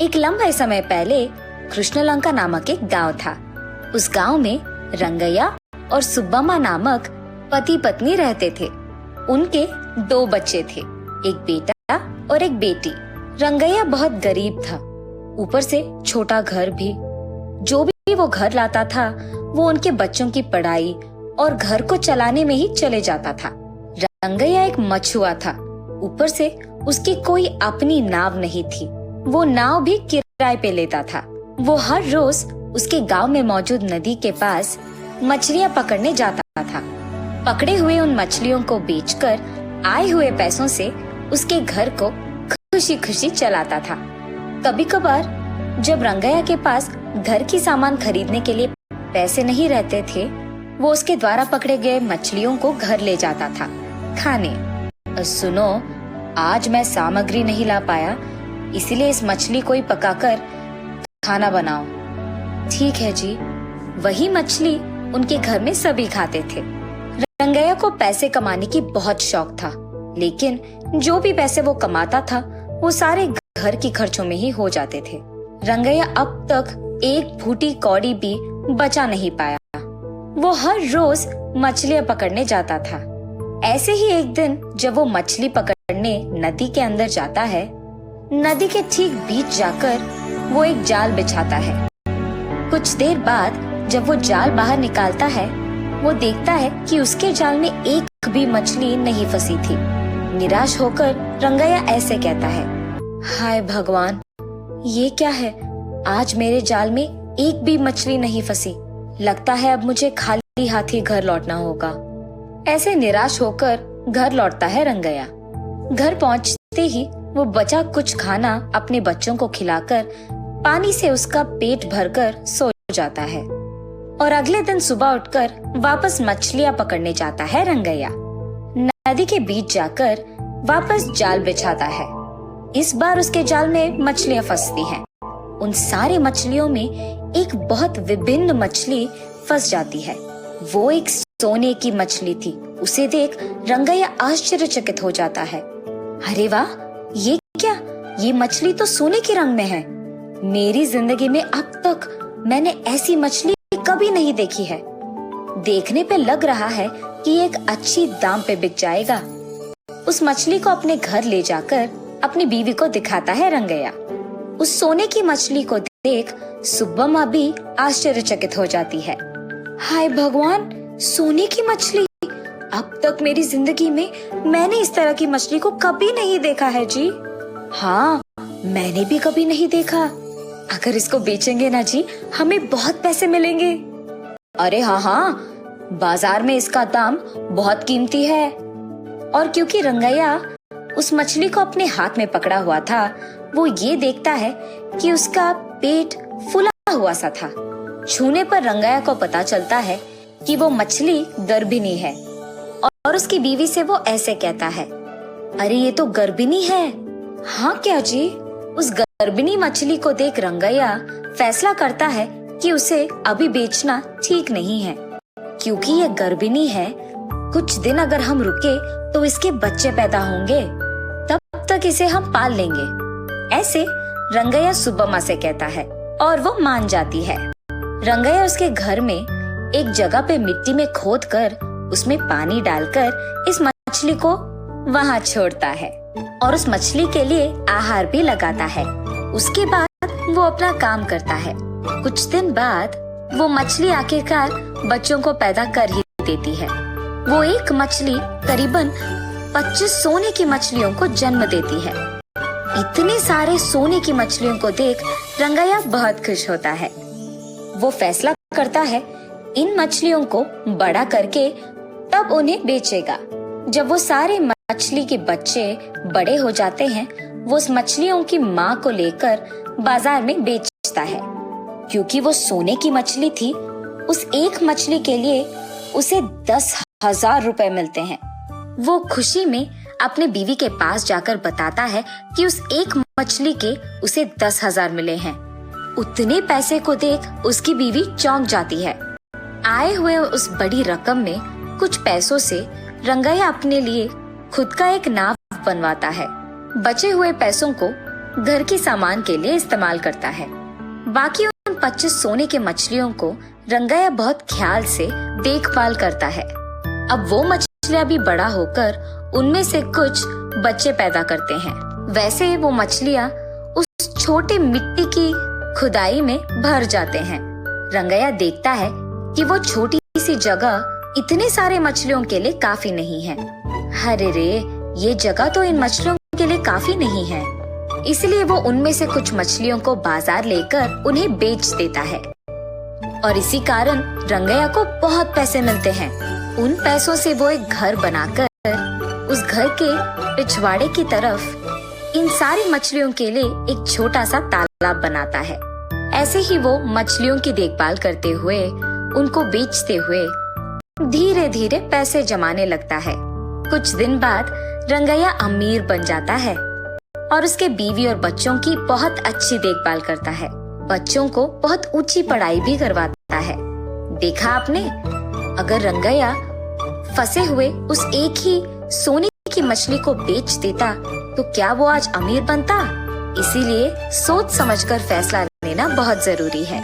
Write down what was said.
एक लंबे समय पहले कृष्णलंका नामक एक गांव था। उस गांव में रंगैया और सुब्बम्मा नामक पति पत्नी रहते थे। उनके 2 बच्चे थे, एक बेटा और एक बेटी। रंगैया बहुत गरीब था, ऊपर से छोटा घर भी। जो भी वो घर लाता था वो उनके बच्चों की पढ़ाई और घर को चलाने में ही चले जाता था। रंगैया एक मछुआ था, ऊपर से उसकी कोई अपनी नाव नहीं थी। वो नाव भी किराए पे लेता था। वो हर रोज उसके गांव में मौजूद नदी के पास मछलियां पकड़ने जाता था। पकड़े हुए उन मछलियों को बेचकर आए हुए पैसों से उसके घर को खुशी खुशी चलाता था। कभी कभार जब रंगैया के पास घर की सामान खरीदने के लिए पैसे नहीं रहते थे, वो उसके द्वारा पकड़े गए मछलियों को घर ले जाता था खाने। सुनो, आज मैं सामग्री नहीं ला पाया, इसीलिए इस मछली को ही पकाकर खाना बनाओ। ठीक है जी। वही मछली उनके घर में सभी खाते थे। रंगैया को पैसे कमाने की बहुत शौक था, लेकिन जो भी पैसे वो कमाता था वो सारे घर की खर्चों में ही हो जाते थे। रंगैया अब तक एक फूटी कौड़ी भी बचा नहीं पाया। वो हर रोज मछलियां पकड़ने जाता था। ऐसे ही एक दिन जब वो मछली पकड़ने नदी के अंदर जाता है, नदी के ठीक बीच जाकर वो एक जाल बिछाता है। कुछ देर बाद जब वो जाल बाहर निकालता है, वो देखता है कि उसके जाल में एक भी मछली नहीं फंसी थी। निराश होकर रंगैया ऐसे कहता है, हाय भगवान, ये क्या है? आज मेरे जाल में एक भी मछली नहीं फंसी। लगता है अब मुझे खाली हाथ ही घर लौटना होगा। ऐसे निराश होकर घर लौटता है रंगैया। घर पहुंचते ही वो बचा कुछ खाना अपने बच्चों को खिलाकर पानी से उसका पेट भरकर सो जाता है और अगले दिन सुबह उठकर वापस मछलियां पकड़ने जाता है रंगैया। नदी के बीच जाकर वापस जाल बिछाता है। इस बार उसके जाल में मछलियां फंसती हैं। उन सारी मछलियों में एक बहुत विभिन्न मछली फंस जाती है। वो एक सोने की मछली थी। उसे देख रंगैया आश्चर्यचकित हो जाता है। अरे वाह, ये क्या? ये मछली तो सोने के रंग में है। मेरी जिंदगी में अब तक मैंने ऐसी मछली कभी नहीं देखी है। देखने पे लग रहा है कि एक अच्छी दाम पे बिक जाएगा। उस मछली को अपने घर ले जाकर अपनी बीवी को दिखाता है रंगैया। उस सोने की मछली को देख सुब्बम्मा भी आश्चर्यचकित हो जाती है। हाय भगवान, सोने की मछली! अब तक मेरी जिंदगी में मैंने इस तरह की मछली को कभी नहीं देखा है जी। हाँ, मैंने भी कभी नहीं देखा। अगर इसको बेचेंगे ना जी, हमें बहुत पैसे मिलेंगे। अरे हाँ, बाजार में इसका दाम बहुत कीमती है। और क्योंकि रंगैया उस मछली को अपने हाथ में पकड़ा हुआ था, वो ये देखता है कि उसका पेट फूला हुआ सा था। छूने पर रंगैया को पता चलता है कि वो मछली गर्भिणी है और उसकी बीवी से वो ऐसे कहता है, अरे ये तो गर्भिणी है। हाँ क्या जी? उस गर्भिणी मछली को देख रंगैया फैसला करता है कि उसे अभी बेचना ठीक नहीं है, क्योंकि ये गर्भिणी है। कुछ दिन अगर हम रुके तो इसके बच्चे पैदा होंगे, तब तक इसे हम पाल लेंगे। ऐसे रंगैया सुब्बम्मा से कहता है और वो मान जाती है। रंगैया उसके घर में एक जगह पे मिट्टी में खोदकर उसमें पानी डालकर इस मछली को वहाँ छोड़ता है और उस मछली के लिए आहार भी लगाता है। उसके बाद वो अपना काम करता है। कुछ दिन बाद वो मछली आखिरकार बच्चों को पैदा कर ही देती है। वो एक मछली करीबन 25 सोने की मछलियों को जन्म देती है। इतने सारे सोने की मछलियों को देख रंगैया बहुत खुश होता है। वो फैसला करता है इन मछलियों को बड़ा करके तब उन्हें बेचेगा। जब वो सारे मछली के बच्चे बड़े हो जाते हैं, वो उस मछलियों की माँ को लेकर बाजार में बेचता है। क्योंकि वो सोने की मछली थी, उस एक मछली के लिए उसे 10,000 रुपए मिलते हैं। वो खुशी में अपने बीवी के पास जाकर बताता है कि उस एक मछली के उसे 10,000 मिले हैं। उतने पैसे को देख उसकी बीवी चौंक जाती है। आए हुए उस बड़ी रकम में कुछ पैसों से रंगैया अपने लिए खुद का एक नाव बनवाता है। बचे हुए पैसों को घर की सामान के लिए इस्तेमाल करता है। बाकी उन 25 सोने के मछलियों को रंगैया बहुत ख्याल से देखभाल करता है। अब वो मछलियाँ भी बड़ा होकर उनमें से कुछ बच्चे पैदा करते हैं। वैसे वो मछलियाँ उस छोटे मिट्टी की खुदाई में भर जाते हैं। रंगैया देखता है कि वो छोटी सी जगह इतने सारे मछलियों के लिए काफी नहीं है। अरे रे, ये जगह तो इन मछलियों के लिए काफी नहीं है। इसलिए वो उनमें से कुछ मछलियों को बाजार लेकर उन्हें बेच देता है और इसी कारण रंगैया को बहुत पैसे मिलते हैं। उन पैसों से वो एक घर बनाकर उस घर के पिछवाड़े की तरफ इन सारी मछलियों के लिए एक छोटा सा तालाब बनाता है। ऐसे ही वो मछलियों की देखभाल करते हुए, उनको बेचते हुए धीरे धीरे पैसे जमाने लगता है। कुछ दिन बाद रंगैया अमीर बन जाता है और उसके बीवी और बच्चों की बहुत अच्छी देखभाल करता है। बच्चों को बहुत ऊंची पढ़ाई भी करवाता है। देखा आपने, अगर रंगैया फंसे हुए उस एक ही सोने की मछली को बेच देता तो क्या वो आज अमीर बनता? इसीलिए सोच समझकर फैसला लेना बहुत जरूरी है।